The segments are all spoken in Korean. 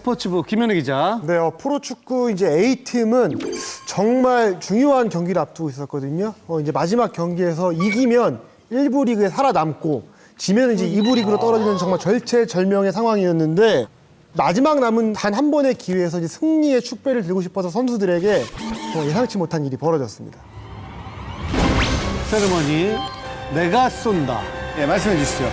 스포츠부 김현우 기자. 네, 프로축구 이제 A팀은 정말 중요한 경기를 앞두고 있었거든요. 이제 마지막 경기에서 이기면 1부 리그에 살아남고 지면 이제 2부 리그로 떨어지는 정말 절체절명의 상황이었는데 마지막 남은 단 한 번의 기회에서 이제 승리의 축배를 들고 싶어서 선수들에게 예상치 못한 일이 벌어졌습니다. 세레머니 내가 쏜다. 네, 말씀해 주시죠.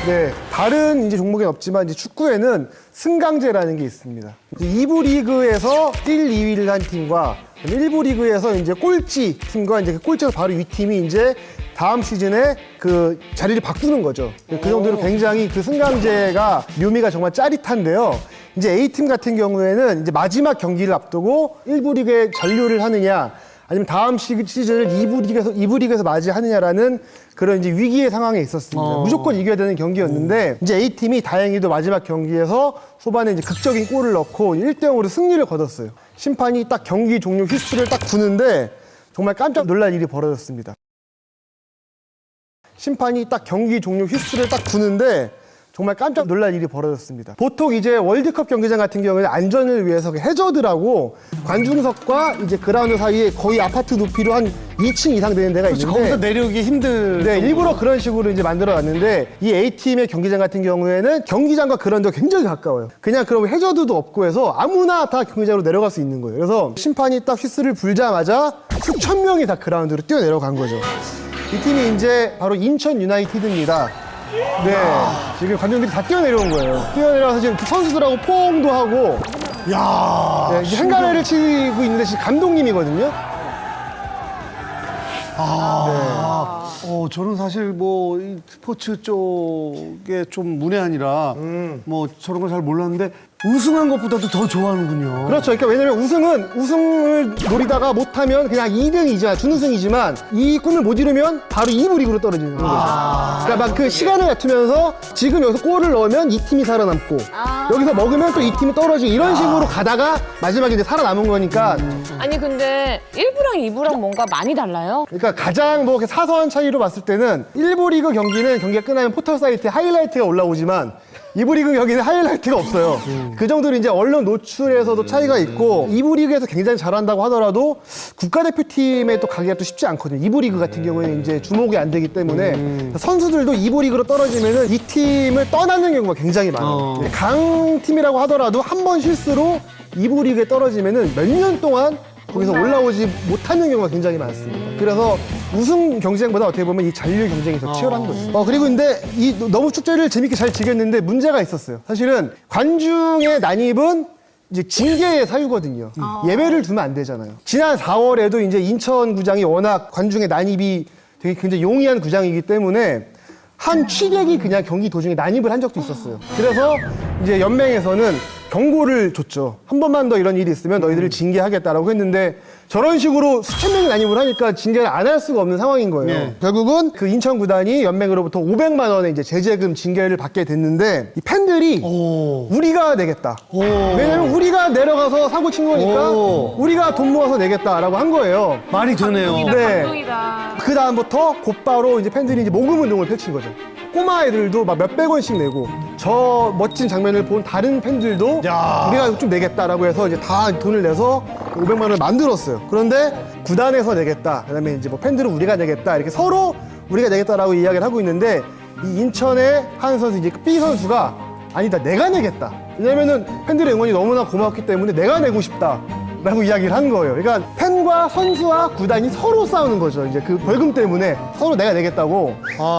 네, 다른 이제 종목엔 없지만 이제 축구에는 승강제라는 게 있습니다. 이제 2부 리그에서 1, 2위를 한 팀과 1부 리그에서 이제 꼴찌 팀과 이제 그 꼴찌에서 바로 위 팀이 이제 다음 시즌에 그 자리를 바꾸는 거죠. 그 정도로 굉장히 그 승강제가 묘미가 정말 짜릿한데요. 이제 A팀 같은 경우에는 이제 마지막 경기를 앞두고 1부 리그에 잔류를 하느냐 아니면 다음 시즌을 2부 리그에서 맞이하느냐라는 그런 이제 위기의 상황에 있었습니다. 무조건 이겨야 되는 경기였는데 이제 A팀이 다행히도 마지막 경기에서 후반에 이제 극적인 골을 넣고 1대0으로 승리를 거뒀어요. 심판이 딱 경기 종료 휘슬을 딱 부는데 정말 깜짝 놀랄 일이 벌어졌습니다. 심판이 딱 경기 종료 휘슬을 딱 부는데 정말 깜짝 놀랄 일이 벌어졌습니다. 보통 이제 월드컵 경기장 같은 경우에는 안전을 위해서 해저드라고 관중석과 이제 그라운드 사이에 거의 아파트 높이로 한 2층 이상 되는 데가 있는데 거기서 내려오기 힘들. 네, 일부러 그런 식으로 이제 만들어놨는데 이 A팀의 경기장 같은 경우에는 경기장과 그라운드가 굉장히 가까워요. 그냥 그럼 해저드도 없고 해서 아무나 다 경기장으로 내려갈 수 있는 거예요. 그래서 심판이 딱 휘슬을 불자마자 수천 명이 다 그라운드로 뛰어내려간 거죠. 이 팀이 이제 바로 인천 유나이티드입니다. 네, 지금 관중들이 다 뛰어내려온 거예요. 뛰어내려와서 지금 선수들하고 포옹도 하고, 네, 이제 행가래를 치고 있는데 지금 감독님이거든요. 저는 사실 뭐 이 스포츠 쪽에 좀 문외한이라 뭐 저런 걸 잘 몰랐는데 우승한 것보다도 더 좋아하는군요. 그렇죠. 그러니까 왜냐면 우승을 노리다가 못하면 그냥 2등이지만 준우승이지만 이 꿈을 못 이루면 바로 2부 리그로 떨어지는 거죠. 그러니까 막 그 시간을 다투면서 지금 여기서 골을 넣으면 이 팀이 살아남고 여기서 먹으면 또 이 팀이 떨어지고 이런 식으로 가다가 마지막에 이제 살아남은 거니까 아니 근데 1부랑 2부랑 뭔가 많이 달라요? 그러니까 가장 뭐 사소한 차이로 봤을 때는 1부 리그 경기는 경기가 끝나면 포털 사이트에 하이라이트가 올라오지만 2부 리그 경기는 하이라이트가 없어요. 그 정도로 이제 언론 노출에서도 차이가 있고 2부 리그에서 굉장히 잘한다고 하더라도 국가대표팀에 또 가기가 또 쉽지 않거든요. 2부 리그 같은 경우에는 이제 주목이 안 되기 때문에 선수들도 2부 리그로 떨어지면은 이 팀을 떠나는 경우가 굉장히 많아요. 강팀이라고 하더라도 한 번 실수로 2부 리그에 떨어지면은 몇 년 동안 거기서 올라오지 못하는 경우가 굉장히 많습니다. 그래서 우승 경쟁보다 어떻게 보면 이 잔류 경쟁이 더 치열한 거죠. 그리고 근데 이 너무 축제를 재밌게 잘 즐겼는데 문제가 있었어요. 사실은 관중의 난입은 이제 징계의 사유거든요. 예외를 두면 안 되잖아요. 지난 4월에도 이제 인천구장이 워낙 관중의 난입이 되게 굉장히 용이한 구장이기 때문에 한 취객이 그냥 경기 도중에 난입을 한 적도 있었어요. 그래서 이제 연맹에서는 경고를 줬죠. 한 번만 더 이런 일이 있으면 너희들을 징계하겠다라고 했는데 저런 식으로 수천 명이 난입을 하니까 징계를 안 할 수가 없는 상황인 거예요. 네. 결국은 그 인천 구단이 연맹으로부터 500만 원의 이제 제재금 징계를 받게 됐는데 이 팬들이 우리가 내겠다. 왜냐면 우리가 내려가서 사고 친 거니까 우리가 돈 모아서 내겠다라고 한 거예요. 말이 되네요. 네. 감동이다. 그 다음부터 곧바로 이제 팬들이 이제 모금 운동을 펼친 거죠. 꼬마 애들도 막 몇백 원씩 내고 저 멋진 장면을 본 다른 팬들도 우리가 좀 내겠다라고 해서 이제 다 돈을 내서 500만 원을 만들었어요. 그런데 구단에서 내겠다. 그다음에 이제 뭐 팬들은 우리가 내겠다. 이렇게 서로 우리가 내겠다라고 이야기를 하고 있는데 이 인천의 한 선수 이제 B 선수가 아니다 내가 내겠다. 왜냐면은 팬들의 응원이 너무나 고맙기 때문에 내가 내고 싶다. 라고 이야기를 한 거예요. 그러니까 팬과 선수와 구단이 서로 싸우는 거죠. 이제 그 벌금 때문에 서로 내가 내겠다고.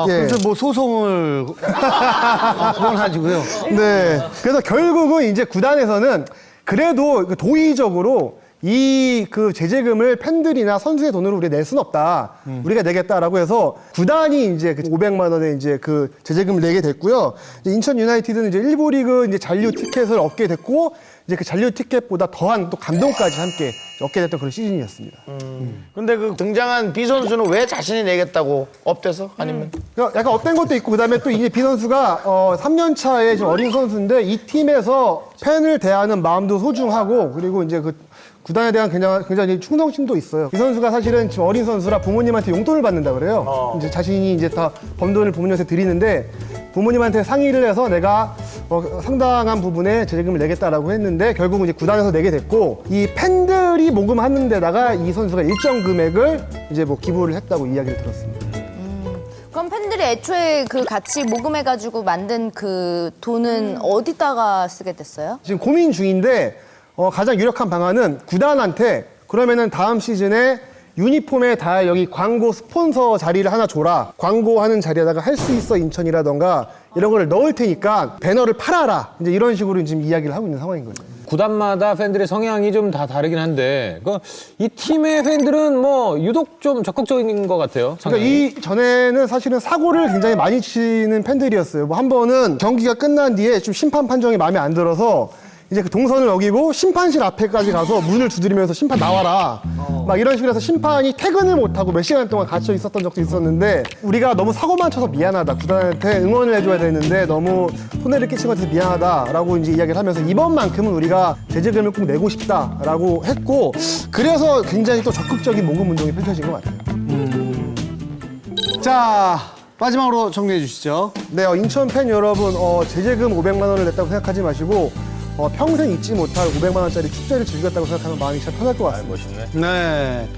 그래서 뭐 소송을 그건 하지고요. 네. 그래서 결국은 이제 구단에서는 그래도 도의적으로 이 그 제재금을 팬들이나 선수의 돈으로 우리가 낼 수는 없다. 우리가 내겠다라고 해서 구단이 이제 그 500만 원의 이제 그 제재금을 내게 됐고요. 이제 인천 유나이티드는 이제 1부 리그 이제 잔류 티켓을 얻게 됐고 이제 그 잔류 티켓보다 더한 또 감동까지 함께 얻게 됐던 그런 시즌이었습니다. 근데 그 등장한 B 선수는 왜 자신이 내겠다고 업돼서 아니면 그러니까 약간 업된 것도 있고 그다음에 또 이제 B 선수가 3년 차에 지금 어린 선수인데 이 팀에서 팬을 대하는 마음도 소중하고 그리고 이제 그 구단에 대한 굉장히 충성심도 있어요. 이 선수가 사실은 지금 어린 선수라 부모님한테 용돈을 받는다 그래요. 이제 자신이 이제 다 번 돈을 부모님한테 드리는데 부모님한테 상의를 해서 내가 상당한 부분의 제재금을 내겠다라고 했는데 결국은 이제 구단에서 내게 됐고 이 팬들이 모금하는 데다가 이 선수가 일정 금액을 이제 뭐 기부를 했다고 이야기를 들었습니다. 그럼 팬들이 애초에 그 같이 모금해가지고 만든 그 돈은 어디다가 쓰게 됐어요? 지금 고민 중인데 가장 유력한 방안은 구단한테 그러면은 다음 시즌에 유니폼에 다 여기 광고 스폰서 자리를 하나 줘라. 광고하는 자리에다가 할 수 있어 인천이라던가 이런 거를 넣을 테니까 배너를 팔아라. 이제 이런 식으로 지금 이야기를 하고 있는 상황인 거죠. 구단마다 팬들의 성향이 좀 다 다르긴 한데 이 팀의 팬들은 뭐 유독 좀 적극적인 것 같아요. 그러니까 이 전에는 사실은 사고를 굉장히 많이 치는 팬들이었어요. 뭐 한 번은 경기가 끝난 뒤에 좀 심판 판정이 마음에 안 들어서 이제 그 동선을 어기고 심판실 앞에까지 가서 문을 두드리면서 심판 나와라. 막 이런 식으로 해서 심판이 퇴근을 못하고 몇 시간 동안 갇혀 있었던 적도 있었는데 우리가 너무 사고만 쳐서 미안하다. 구단한테 응원을 해줘야 되는데 너무 손해를 끼친 것 같아서 미안하다라고 이제 이야기를 하면서 이번만큼은 우리가 제재금을 꼭 내고 싶다라고 했고 그래서 굉장히 또 적극적인 모금 운동이 펼쳐진 것 같아요. 자, 마지막으로 정리해 주시죠. 네, 인천 팬 여러분, 제재금 500만 원을 냈다고 생각하지 마시고 평생 잊지 못할 500만 원짜리 축제를 즐겼다고 생각하면 마음이 참 편할 것 같습니다. 멋있네. 네.